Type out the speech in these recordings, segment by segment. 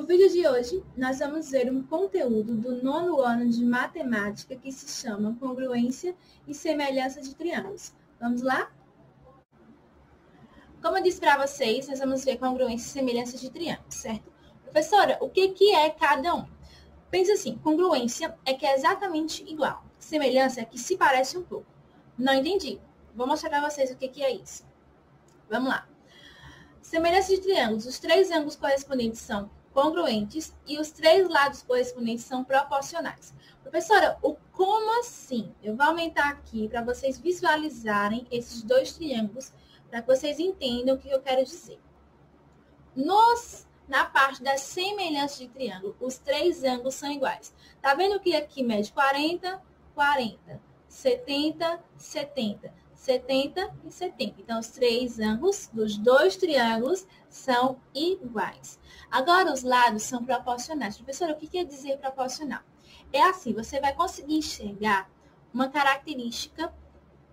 vídeo de hoje, nós vamos ver um conteúdo do 9º ano de matemática que se chama Congruência e Semelhança de Triângulos. Vamos lá? Como eu disse para vocês, nós vamos ver congruência e semelhança de triângulos, certo? Professora, o que é cada um? Pensa assim, congruência é que é exatamente igual. Semelhança é que se parece um pouco. Não entendi. Vou mostrar para vocês o que é isso. Vamos lá. Semelhança de triângulos. Os três ângulos correspondentes são congruentes e os três lados correspondentes são proporcionais. Professora, o como assim? Eu vou aumentar aqui para vocês visualizarem esses dois triângulos, para que vocês entendam o que eu quero dizer. Na parte da semelhança de triângulo, os três ângulos são iguais. Tá vendo que aqui mede 40, 40, 70, 70, 70 e 70. Então, os três ângulos dos dois triângulos são iguais. Agora, os lados são proporcionais. Professora, o que quer dizer proporcional? É assim, você vai conseguir enxergar uma característica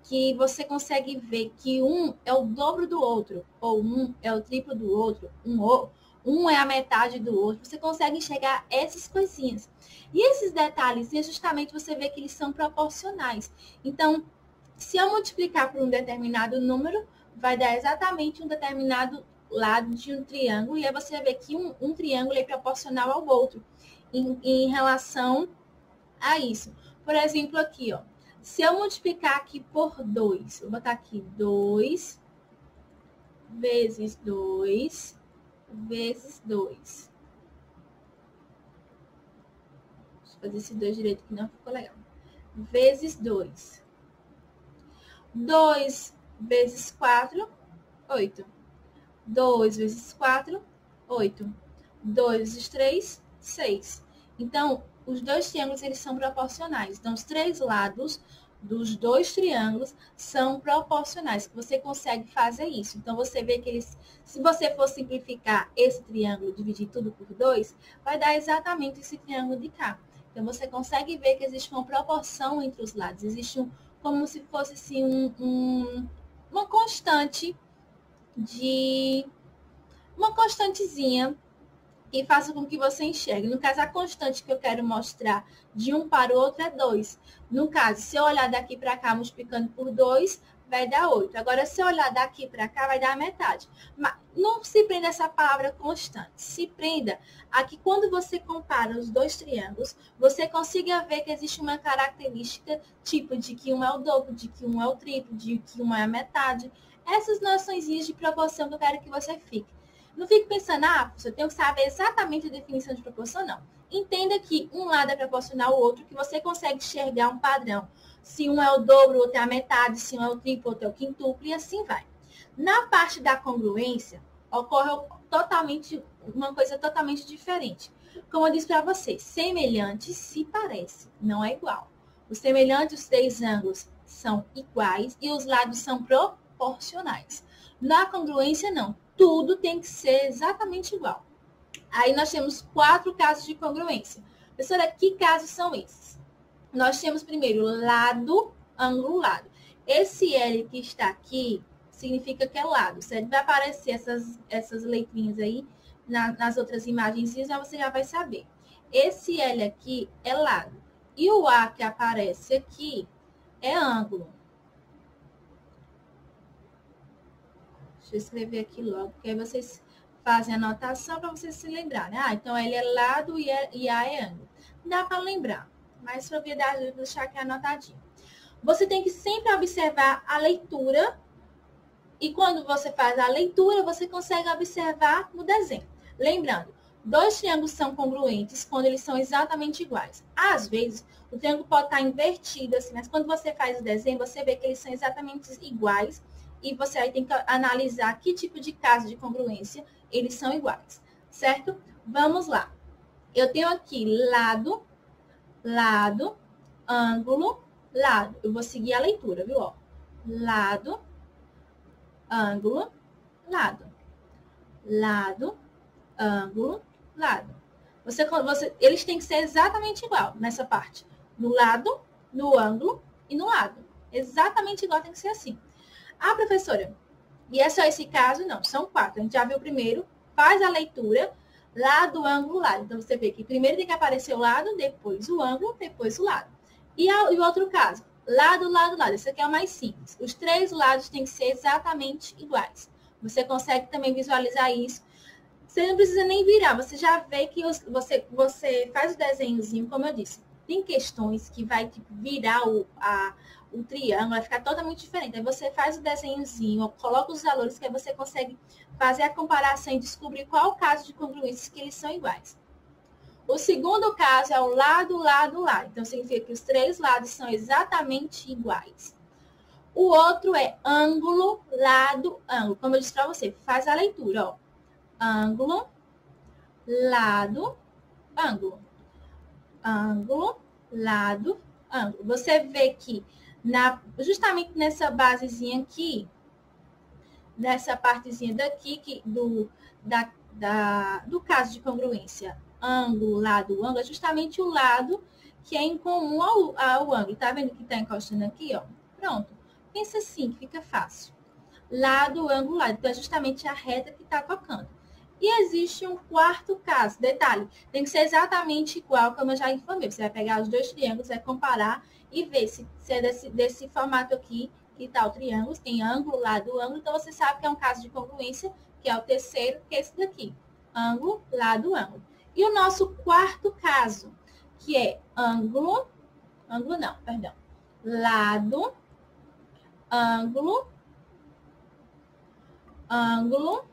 que você consegue ver que um é o dobro do outro, ou um é o triplo do outro, um é a metade do outro. Você consegue enxergar essas coisinhas. E esses detalhes, justamente você vê que eles são proporcionais. Então, se eu multiplicar por um determinado número, vai dar exatamente um determinado lado de um triângulo. E aí você vai ver que um triângulo é proporcional ao outro em relação a isso. Por exemplo, aqui, ó. Se eu multiplicar aqui por 2, vou botar aqui 2 vezes 2 vezes 2. Deixa eu fazer esse 2 direito que não ficou legal. Vezes 2. 2 vezes 4, 8. 2 vezes 4, 8. 2 vezes 3, 6. Então, os dois triângulos, eles são proporcionais. Então, os três lados dos dois triângulos são proporcionais. Você consegue fazer isso. Então, você vê que eles, se você for simplificar esse triângulo, dividir tudo por 2, vai dar exatamente esse triângulo de cá. Então, você consegue ver que existe uma proporção entre os lados. Existe como se fosse assim, uma constante uma constantezinha que faça com que você enxergue. No caso, a constante que eu quero mostrar de um para o outro é 2. No caso, se eu olhar daqui para cá, multiplicando por 2, vai dar 8. Agora, se eu olhar daqui para cá, vai dar a metade. Mas não se prenda essa palavra constante. Se prenda a que quando você compara os dois triângulos, você consiga ver que existe uma característica, tipo de que um é o dobro, de que um é o triplo, de que um é a metade. Essas noçõezinhas de proporção que eu quero que você fique. Não fique pensando, você tem que saber exatamente a definição de proporção, não. Entenda que um lado é proporcional ao outro, que você consegue enxergar um padrão. Se um é o dobro, o outro é a metade, se um é o triplo, o outro é o quintuplo, e assim vai. Na parte da congruência, ocorre uma coisa totalmente diferente. Como eu disse para vocês, semelhante se parece, não é igual. Os semelhantes, os três ângulos são iguais e os lados são proporcionais. Na congruência, não. Tudo tem que ser exatamente igual. Aí nós temos 4 casos de congruência. Professora, que casos são esses? Nós temos primeiro lado, ângulo, lado. Esse L que está aqui significa que é lado, certo? Vai aparecer essas letrinhas aí nas outras imagens, mas você já vai saber. Esse L aqui é lado. E o A que aparece aqui é ângulo. Deixa eu escrever aqui logo, porque aí vocês fazem a anotação para vocês se lembrarem. Então, L é lado e A é ângulo. Dá para lembrar, mas para verdade, eu vou deixar aqui anotadinho. Você tem que sempre observar a leitura, e quando você faz a leitura, você consegue observar no desenho. Lembrando, dois triângulos são congruentes quando eles são exatamente iguais. Às vezes, o triângulo pode estar invertido, assim, mas quando você faz o desenho, você vê que eles são exatamente iguais. E você aí tem que analisar que tipo de caso de congruência eles são iguais, certo? Vamos lá. Eu tenho aqui lado, lado, ângulo, lado. Eu vou seguir a leitura, viu? Lado, ângulo, lado. Lado, ângulo, lado. Eles têm que ser exatamente igual nessa parte. No lado, no ângulo e no lado. Exatamente igual, tem que ser assim. Professora, e é só esse caso? Não, são 4. A gente já viu o primeiro, faz a leitura, lado, ângulo, lado. Então, você vê que primeiro tem que aparecer o lado, depois o ângulo, depois o lado. E o outro caso, lado, lado, lado. Esse aqui é o mais simples. Os três lados têm que ser exatamente iguais. Você consegue também visualizar isso. Você não precisa nem virar, você já vê que você faz o desenhozinho, como eu disse. Tem questões que vai tipo, virar o triângulo, vai ficar totalmente diferente. Aí você faz o desenhozinho, coloca os valores, que aí você consegue fazer a comparação e descobrir qual o caso de congruências que eles são iguais. O segundo caso é o lado, lado, lado. Então, significa que os três lados são exatamente iguais. O outro é ângulo, lado, ângulo. Como eu disse para você, faz a leitura, ó. Ângulo, lado, ângulo. Ângulo, lado, ângulo. Você vê que justamente nessa basezinha aqui, nessa partezinha daqui do caso de congruência, ângulo, lado, ângulo, é justamente o lado que é em comum ao ângulo. Tá vendo que está encostando aqui, ó? Pronto. Pensa assim, que fica fácil. Lado, ângulo, lado. Então, é justamente a reta que está tocando. E existe um quarto caso. Detalhe, tem que ser exatamente igual, como eu já informei. Você vai pegar os dois triângulos, vai comparar e ver se é desse formato aqui que está o triângulo. Tem ângulo, lado, ângulo. Então, você sabe que é um caso de congruência, que é o terceiro, que é esse daqui. Ângulo, lado, ângulo. E o nosso quarto caso, que é ângulo, lado, ângulo, ângulo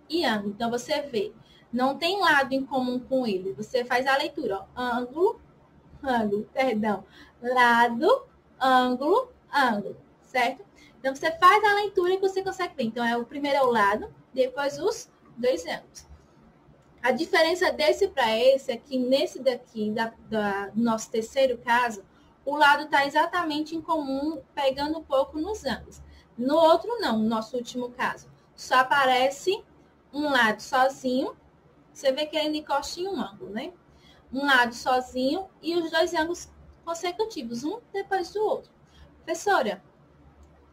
e ângulo. Então, você vê, não tem lado em comum com ele. Você faz a leitura, ó. Ângulo, lado, ângulo, ângulo, certo? Então, você faz a leitura e você consegue ver. Então, o primeiro é o lado, depois os dois ângulos. A diferença desse para esse é que nesse daqui, do nosso terceiro caso, o lado está exatamente em comum, pegando um pouco nos ângulos. No outro, não, no nosso último caso. Só aparece um lado sozinho, você vê que ele encosta em um ângulo, né? Um lado sozinho e os dois ângulos consecutivos, um depois do outro. Professora,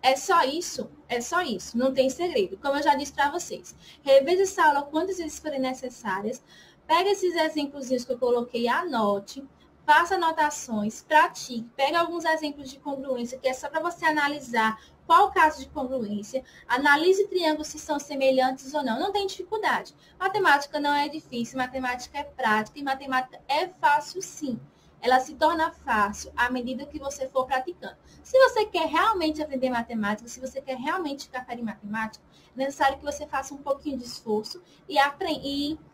é só isso? É só isso, não tem segredo. Como eu já disse para vocês, reveja essa aula quantas vezes forem necessárias, pega esses exemplos que eu coloquei, anote, faça anotações, pratique, pega alguns exemplos de congruência, que é só para você analisar qual o caso de congruência, analise triângulos se são semelhantes ou não. Não tem dificuldade. Matemática não é difícil, matemática é prática e matemática é fácil sim. Ela se torna fácil à medida que você for praticando. Se você quer realmente aprender matemática, se você quer realmente ficar fera em matemática, é necessário que você faça um pouquinho de esforço e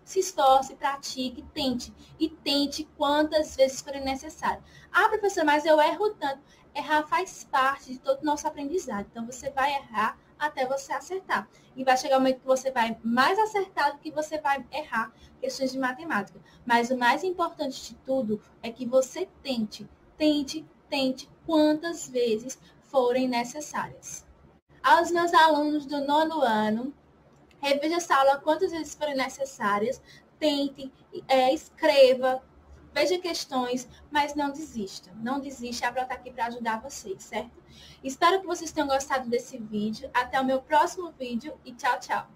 se esforce, pratique, tente. E tente quantas vezes forem necessário. Ah, professora, mas eu erro tanto. Errar faz parte de todo o nosso aprendizado. Então, você vai errar até você acertar. E vai chegar um momento que você vai mais acertar do que você vai errar questões de matemática. Mas o mais importante de tudo é que você tente quantas vezes forem necessárias. Aos meus alunos do 9º ano, reveja essa aula quantas vezes forem necessárias, tente, escreva, veja questões, mas não desista. Não desista, a Bro está aqui para ajudar vocês, certo? Espero que vocês tenham gostado desse vídeo. Até o meu próximo vídeo e tchau, tchau!